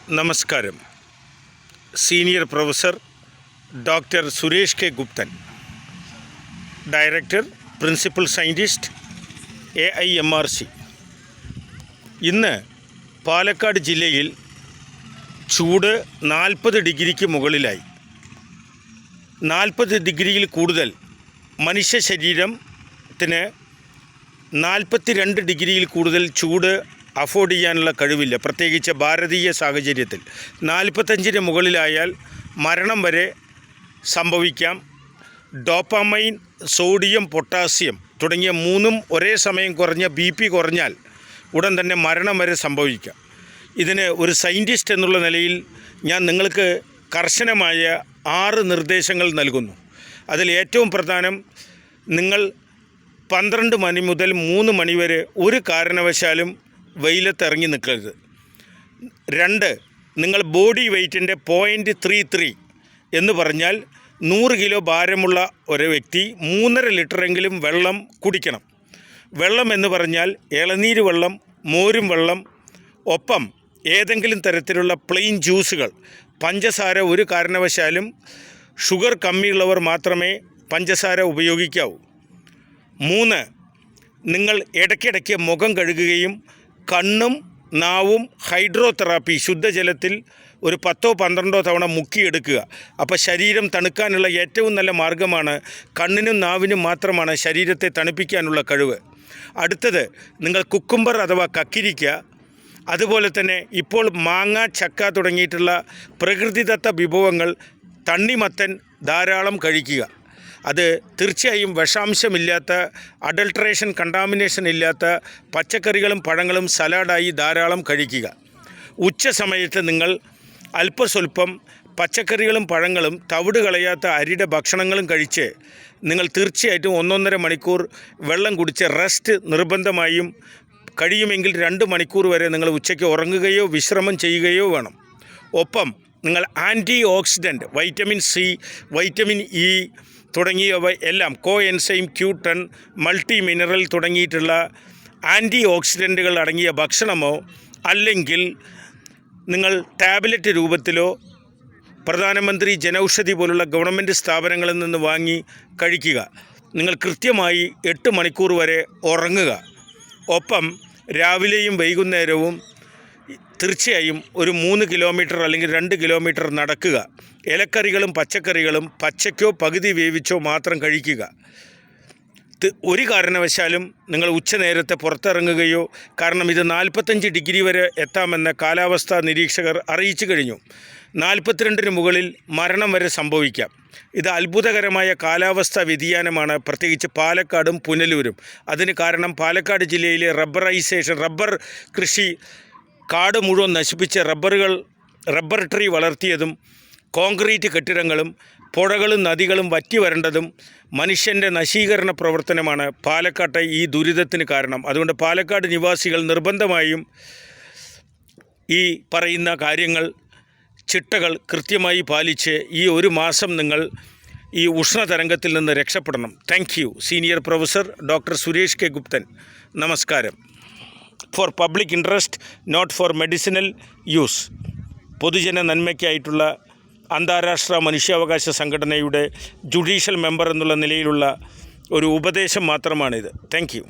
നമസ്കാരം. Senior professor doctor Suresh K Guptan, director principal scientist AIMRC. ഇന്ന് പാലക്കാട് ജില്ലയിൽ ചൂട് 40 ഡിഗ്രിക്ക് മുകളിലായി. 40 ഡിഗ്രിയിൽ കൂടുതൽ മനുഷ്യ ശരീരത്തിന് 42 ഡിഗ്രിയിൽ കൂടുതൽ ചൂട് അഫോർഡ് ചെയ്യാനുള്ള കഴിവില്ല. പ്രത്യേകിച്ച് ഭാരതീയ സാഹചര്യത്തിൽ 45-ന് മുകളിലായാൽ മരണം വരെ സംഭവിക്കാം. ഡോപ്പാമൈൻ, സോഡിയം, പൊട്ടാസ്യം തുടങ്ങിയ മൂന്നും ഒരേ സമയം കുറഞ്ഞ BP കുറഞ്ഞാൽ ഉടൻ തന്നെ മരണം വരെ സംഭവിക്കാം. ഇതിന് ഒരു സയൻറ്റിസ്റ്റ് എന്നുള്ള നിലയിൽ ഞാൻ നിങ്ങൾക്ക് കർശനമായ 6 നിർദ്ദേശങ്ങൾ നൽകുന്നു. അതിൽ ഏറ്റവും പ്രധാനം, നിങ്ങൾ 12 മണി മുതൽ 3 മണി വരെ ഒരു കാരണവശാലും വെയിലത്തിറങ്ങി നിൽക്കരുത്. 2, നിങ്ങൾ ബോഡി വെയ്റ്റിൻ്റെ 0.33 എന്ന് പറഞ്ഞാൽ 100 കിലോ ഭാരമുള്ള ഒരു വ്യക്തി 3.5 ലിറ്ററെങ്കിലും വെള്ളം കുടിക്കണം. വെള്ളം എന്ന് പറഞ്ഞാൽ ഇളനീര് വെള്ളം, മോരും വെള്ളം, ഒപ്പം ഏതെങ്കിലും തരത്തിലുള്ള പ്ലെയിൻ ജ്യൂസുകൾ. പഞ്ചസാര ഒരു കാരണവശാലും, ഷുഗർ കമ്മിയുള്ളവർ മാത്രമേ പഞ്ചസാര ഉപയോഗിക്കാവൂ. 3, നിങ്ങൾ ഇടയ്ക്കിടയ്ക്ക് മുഖം കഴുകുകയും കണ്ണും നാവും ഹൈഡ്രോതെറാപ്പി ശുദ്ധജലത്തിൽ ഒരു 10-12 തവണ മുക്കിയെടുക്കുക. അപ്പോൾ ശരീരം തണുക്കാനുള്ള ഏറ്റവും നല്ല മാർഗ്ഗമാണ്. കണ്ണിനും നാവിനും മാത്രമാണ് ശരീരത്തെ തണുപ്പിക്കാനുള്ള കഴിവ്. അടുത്തത്, നിങ്ങൾ കുക്കുംബർ അഥവാ കക്കിരിക്ക, അതുപോലെ തന്നെ ഇപ്പോൾ മാങ്ങ, ചക്ക തുടങ്ങിയിട്ടുള്ള പ്രകൃതിദത്ത വിഭവങ്ങൾ, തണ്ണിമത്തൻ ധാരാളം കഴിക്കുക. അത് തീർച്ചയായും വിഷാംശമില്ലാത്ത, അഡൾട്രേഷൻ, കണ്ടാമിനേഷൻ ഇല്ലാത്ത പച്ചക്കറികളും പഴങ്ങളും സലാഡായി ധാരാളം കഴിക്കുക. ഉച്ച സമയത്ത് നിങ്ങൾ അല്പസ്വല്പം പച്ചക്കറികളും പഴങ്ങളും തവിട് കളയാത്ത അരിയുടെ ഭക്ഷണങ്ങളും കഴിച്ച് നിങ്ങൾ തീർച്ചയായിട്ടും 1-1.5 മണിക്കൂർ വെള്ളം കുടിച്ച് റെസ്റ്റ് നിർബന്ധമായും, കഴിയുമെങ്കിൽ 2 മണിക്കൂർ വരെ നിങ്ങൾ ഉച്ചയ്ക്ക് ഉറങ്ങുകയോ വിശ്രമം ചെയ്യുകയോ വേണം. ഒപ്പം നിങ്ങൾ antioxidant, vitamin C, vitamin E തുടങ്ങിയവ എല്ലാം, കോഎൻസൈം Q10, മൾട്ടി മിനറൽ തുടങ്ങിയിട്ടുള്ള ആൻറ്റി ഓക്സിഡൻറ്റുകൾ അടങ്ങിയ ഭക്ഷണമോ അല്ലെങ്കിൽ നിങ്ങൾ ടാബ്ലറ്റ് രൂപത്തിലോ പ്രധാനമന്ത്രി ജനൌഷധി പോലുള്ള ഗവൺമെൻറ് സ്ഥാപനങ്ങളിൽ നിന്ന് വാങ്ങി കഴിക്കുക. നിങ്ങൾ കൃത്യമായി 8 മണിക്കൂർ വരെ ഉറങ്ങുക. ഒപ്പം രാവിലെയും വൈകുന്നേരവും തീർച്ചയായും ഒരു 3 കിലോമീറ്റർ അല്ലെങ്കിൽ 2 കിലോമീറ്റർ നടക്കുക. ഇലക്കറികളും പച്ചക്കറികളും പച്ചയ്ക്കോ പകുതി വേവിച്ചോ മാത്രം കഴിക്കുക. ഒരു കാരണവശാലും നിങ്ങൾ ഉച്ചനേരത്തെ പുറത്തിറങ്ങുകയോ, കാരണം ഇത് 45 ഡിഗ്രി വരെ എത്താമെന്ന് കാലാവസ്ഥാ നിരീക്ഷകർ അറിയിച്ചു കഴിഞ്ഞു. 42-ന് മുകളിൽ മരണം വരെ സംഭവിക്കാം. ഇത് അത്ഭുതകരമായ കാലാവസ്ഥാ വ്യതിയാനമാണ്, പ്രത്യേകിച്ച് പാലക്കാടും പുനലൂരും. അതിന് കാരണം പാലക്കാട് ജില്ലയിലെ റബ്ബറൈസേഷൻ, റബ്ബർ കൃഷി, കാട് മുഴുവൻ നശിപ്പിച്ച് റബ്ബർ ട്രീ വളർത്തിയതും, കോൺക്രീറ്റ് കെട്ടിടങ്ങളും പുഴകളും നദികളും വറ്റി വരേണ്ടതും മനുഷ്യൻ്റെ നശീകരണ പ്രവർത്തനമാണ് പാലക്കാട്ടെ ഈ ദുരിതത്തിന് കാരണം. അതുകൊണ്ട് പാലക്കാട് നിവാസികൾ നിർബന്ധമായും ഈ പറയുന്ന കാര്യങ്ങൾ, ചിട്ടകൾ കൃത്യമായി പാലിച്ച് ഈ ഒരു മാസം നിങ്ങൾ ഈ ഉഷ്ണതരംഗത്തിൽ നിന്ന് രക്ഷപ്പെടണം. Thank you. Senior professor doctor Suresh K Guptan. നമസ്കാരം. For public interest, not for medicinal use. പൊതുജന നന്മയ്ക്കായിട്ടുള്ള അന്താരാഷ്ട്ര മനുഷ്യാവകാശ സംഘടനയുടെ ജുഡീഷ്യൽ മെമ്പർ എന്നുള്ള നിലയിലുള്ള ഒരു ഉപദേശം മാത്രമാണിത്. Thank you.